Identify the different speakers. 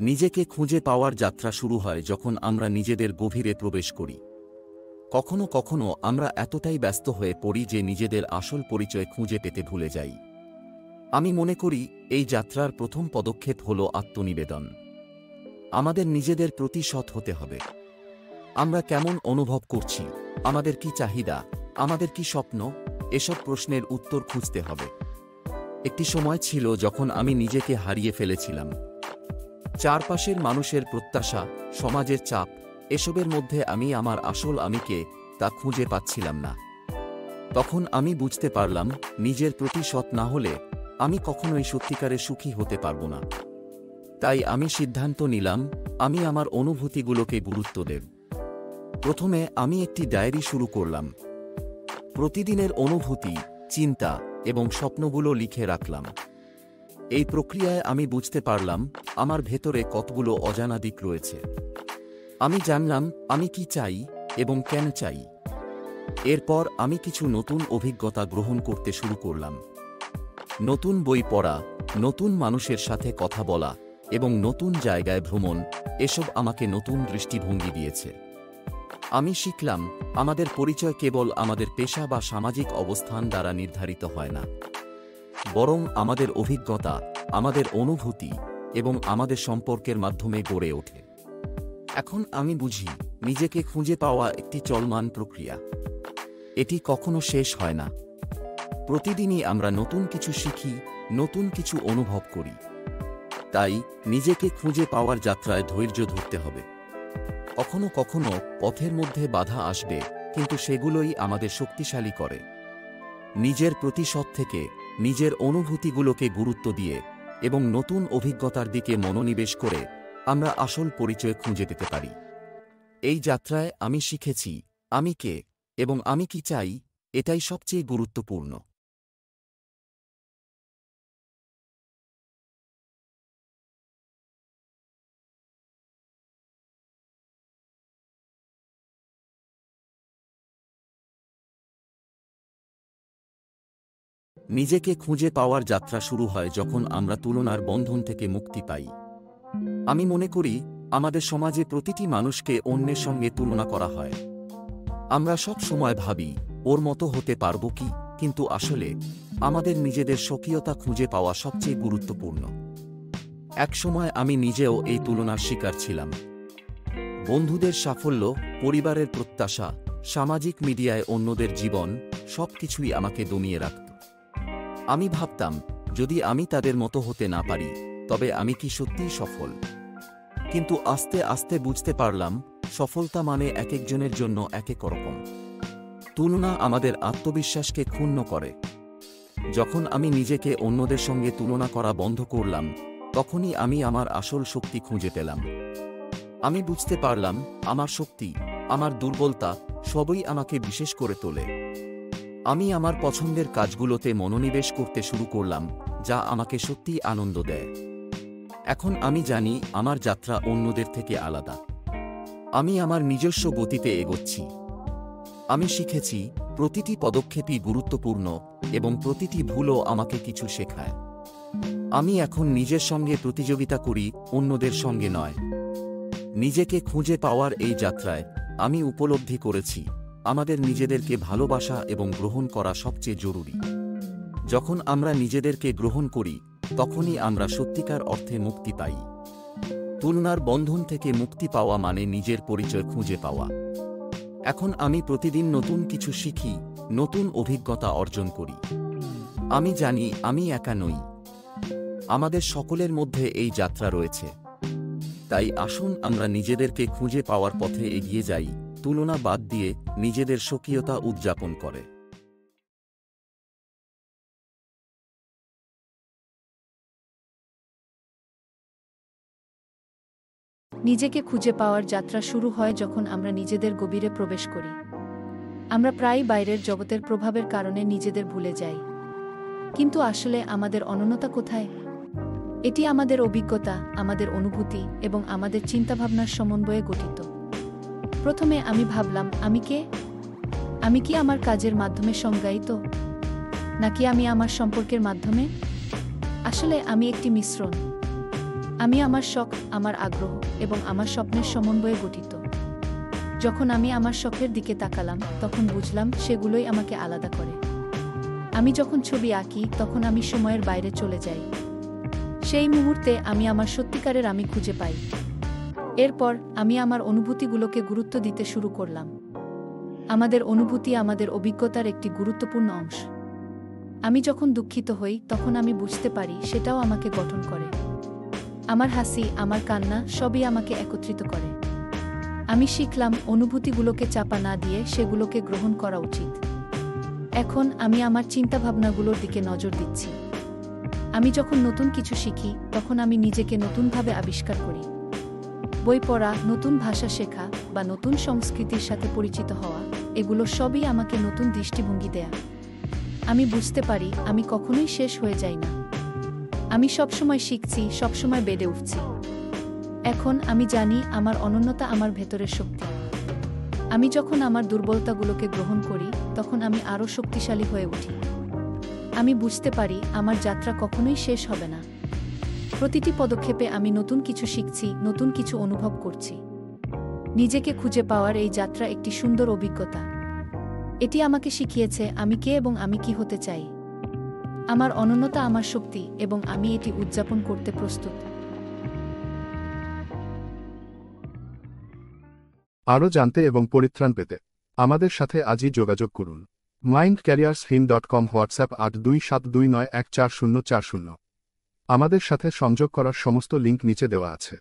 Speaker 1: নিজেকে খুঁজে পাওয়ার যাত্রা শুরু হয় যখন আমরা নিজেদের গভীরে প্রবেশ করি। কখনো কখনো আমরা এতটাই ব্যস্ত হয়ে পড়ি যে নিজেদের আসল পরিচয় খুঁজে পেতে ভুলে যাই। আমি মনে করি এই যাত্রার প্রথম পদক্ষেপ হল আত্মনিবেদন। আমাদের নিজেদের প্রতি সৎ হতে হবে। আমরা কেমন অনুভব করছি, আমাদের কি চাহিদা, আমাদের কি স্বপ্ন, এসব প্রশ্নের উত্তর খুঁজতে হবে। একটি সময় ছিল যখন আমি নিজেকে হারিয়ে ফেলেছিলাম। চারপাশের মানুষের প্রত্যাশা, সমাজের চাপ, এসবের মধ্যে আমি আমার আসল আমিকে তা খুঁজে পাচ্ছিলাম না। তখন আমি বুঝতে পারলাম, নিজের প্রতি সৎ না হলে আমি কখনোই সত্যিকারে সুখী হতে পারব না। তাই আমি সিদ্ধান্ত নিলাম, আমি আমার অনুভূতিগুলোকে গুরুত্ব দেব। প্রথমে আমি একটি ডায়েরি শুরু করলাম। প্রতিদিনের অনুভূতি, চিন্তা এবং স্বপ্নগুলো লিখে রাখলাম। এই প্রক্রিয়ায় আমি বুঝতে পারলাম আমার ভেতরে কতগুলো অজানা দিক রয়েছে। আমি জানলাম আমি কি চাই এবং কেন চাই। এরপর আমি কিছু নতুন অভিজ্ঞতা গ্রহণ করতে শুরু করলাম। নতুন বই পড়া, নতুন মানুষের সাথে কথা বলা এবং নতুন জায়গায় ভ্রমণ, এসব আমাকে নতুন দৃষ্টিভঙ্গি দিয়েছে। আমি শিখলাম আমাদের পরিচয় কেবল আমাদের পেশা বা সামাজিক অবস্থান দ্বারা নির্ধারিত হয় না, বরং আমাদের অভিজ্ঞতা, আমাদের অনুভূতি এবং আমাদের সম্পর্কের মাধ্যমে গড়ে ওঠে। এখন আমি বুঝি, নিজেকে খুঁজে পাওয়া একটি চলমান প্রক্রিয়া। এটি কখনো শেষ হয় না। প্রতিদিনই আমরা নতুন কিছু শিখি, নতুন কিছু অনুভব করি। তাই নিজেকে খুঁজে পাওয়ার যাত্রায় ধৈর্য ধরতে হবে। কখনো কখনো পথের মধ্যে বাধা আসবে, কিন্তু সেগুলোই আমাদের শক্তিশালী করে। নিজের প্রতি সৎ থেকে, নিজের অনুভূতিগুলোকে গুরুত্ব দিয়ে এবং নতুন অভিজ্ঞতার দিকে মনোনিবেশ করে আমরা আসল পরিচয় খুঁজে পেতে পারি। এই যাত্রায় আমি শিখেছি আমি কে এবং আমি কি চাই, এটাই সবচেয়ে গুরুত্বপূর্ণ। নিজেকে খুঁজে পাওয়ার যাত্রা শুরু হয় যখন আমরা তুলনার বন্ধন থেকে মুক্তি পাই। আমি মনে করি আমাদের সমাজে প্রতিটি মানুষকে অন্যের সঙ্গে তুলনা করা হয়। আমরা সব সময় ভাবি, ওর মতো হতে পারবো কি, কিন্তু আসলে আমাদের নিজেদের স্বকীয়তা খুঁজে পাওয়া সবচেয়ে গুরুত্বপূর্ণ। এক সময় আমি নিজেও এই তুলনার শিকার ছিলাম। বন্ধুদের সাফল্য, পরিবারের প্রত্যাশা, সামাজিক মিডিয়ায় অন্যদের জীবন, সবকিছুই আমাকে দমিয়ে রাখত। আমি ভাবতাম, যদি আমি তাদের মতো হতে না পারি, তবে আমি কি সত্যিই সফল? কিন্তু আস্তে আস্তে বুঝতে পারলাম, সফলতা মানে একেকজনের জন্য একেক রকম। তুলনা আমাদের আত্মবিশ্বাসকে ক্ষুণ্ণ করে। যখন আমি নিজেকে অন্যদের সঙ্গে তুলনা করা বন্ধ করলাম, তখনই আমি আমার আসল শক্তি খুঁজে পেলাম। আমি বুঝতে পারলাম, আমার শক্তি, আমার দুর্বলতা সবই আমাকে বিশেষ করে তোলে। আমি আমার পছন্দের কাজগুলোতে মনোনিবেশ করতে শুরু করলাম, যা আমাকে সত্যিই আনন্দ দেয়। এখন আমি জানি আমার যাত্রা অন্যদের থেকে আলাদা। আমি আমার নিজস্ব গতিতে এগোচ্ছি। আমি শিখেছি প্রতিটি পদক্ষেপই গুরুত্বপূর্ণ এবং প্রতিটি ভুলও আমাকে কিছু শেখায়। আমি এখন নিজের সঙ্গে প্রতিযোগিতা করি, অন্যদের সঙ্গে নয়। নিজেকে খুঁজে পাওয়ার এই যাত্রায় আমি উপলব্ধি করেছি, আমাদের নিজেদেরকে ভালোবাসা এবং গ্রহণ করা সবচেয়ে জরুরি। যখন আমরা নিজেদেরকে গ্রহণ করি, তখনই আমরা সত্যিকার অর্থে মুক্তি পাই। তুলনার বন্ধন থেকে মুক্তি পাওয়া মানে নিজের পরিচয় খুঁজে পাওয়া। এখন আমি প্রতিদিন নতুন কিছু শিখি, নতুন অভিজ্ঞতা অর্জন করি। আমি জানি আমি একা নই। আমাদের সকলের মধ্যে এই যাত্রা রয়েছে। তাই আসুন আমরা নিজেদেরকে খুঁজে পাওয়ার পথে এগিয়ে যাই, তুলনা বাদ দিয়ে, নিজেদের স্বকীয়তা উদযাপন করে।
Speaker 2: নিজেকে খুঁজে পাওয়ার যাত্রা শুরু হয় যখন আমরা নিজেদের গভীরে প্রবেশ করি। আমরা প্রায়ই বাইরের জগতের প্রভাবের কারণে নিজেদের ভুলে যাই। কিন্তু আসলে আমাদের অনন্যতা কোথায়? এটি আমাদের অভিজ্ঞতা, আমাদের অনুভূতি এবং আমাদের চিন্তাভাবনার সমন্বয়ে গঠিত। প্রথমে আমি ভাবলাম, আমি কে? আমি কি আমার কাজের মাধ্যমে সংজ্ঞায়িত, নাকি আমি আমার সম্পর্কের মাধ্যমে? আসলে আমি একটি মিশ্রণ। আমি আমার শখ, আমার আগ্রহ এবং আমার স্বপ্নের সমন্বয়ে গঠিত। যখন আমি আমার শখের দিকে তাকালাম, তখন বুঝলাম সেগুলোই আমাকে আলাদা করে। আমি যখন ছবি আঁকি, তখন আমি সময়ের বাইরে চলে যাই। সেই মুহূর্তে আমি আমার সত্যিকারের আমি খুঁজে পাই। এরপর আমি আমার অনুভূতিগুলোকে গুরুত্ব দিতে শুরু করলাম। আমাদের অনুভূতি আমাদের অভিজ্ঞতার একটি গুরুত্বপূর্ণ অংশ। আমি যখন দুঃখিত হই, তখন আমি বুঝতে পারি সেটাও আমাকে গঠন করে। আমার হাসি, আমার কান্না সবই আমাকে একত্রিত করে। আমি শিখলাম অনুভূতিগুলোকে চাপা না দিয়ে সেগুলোকে গ্রহণ করা উচিত। এখন আমি আমার চিন্তাভাবনাগুলোর দিকে নজর দিচ্ছি। আমি যখন নতুন কিছু শিখি, তখন আমি নিজেকে নতুনভাবে আবিষ্কার করি। বই পড়া, নতুন ভাষা শেখা বা নতুন সংস্কৃতির সাথে পরিচিত হওয়া, এগুলো সবই আমাকে নতুন দৃষ্টিভঙ্গি দেয়া। আমি বুঝতে পারি আমি কখনোই শেষ হয়ে যাই না। আমি সবসময় শিখছি, সবসময় বেড়ে উঠছি। এখন আমি জানি আমার অনন্যতা আমার ভেতরের শক্তি। আমি যখন আমার দুর্বলতাগুলোকে গ্রহণ করি, তখন আমি আরও শক্তিশালী হয়ে উঠি। আমি বুঝতে পারি আমার যাত্রা কখনোই শেষ হবে না। প্রতিটি পদক্ষেপে আমি নতুন কিছু শিখছি, নতুন কিছু অনুভব করছি। নিজেকে খুঁজে পাওয়ার এই যাত্রা একটি সুন্দর অভিজ্ঞতা। এটি আমাকে শিখিয়েছে আমি কে এবং আমি কি হতে চাই। আমার অনন্যতা আমার শক্তি এবং আমি এটি উদযাপন করতে প্রস্তুত।
Speaker 3: আরও জানতে এবং পরিত্রাণ পেতে আমাদের সাথে আজই যোগাযোগ করুন। mindcareershin.com, WhatsApp 8272914040। আমাদের সাথে সংযোগ করার সমস্ত লিঙ্ক নিচে দেওয়া আছে।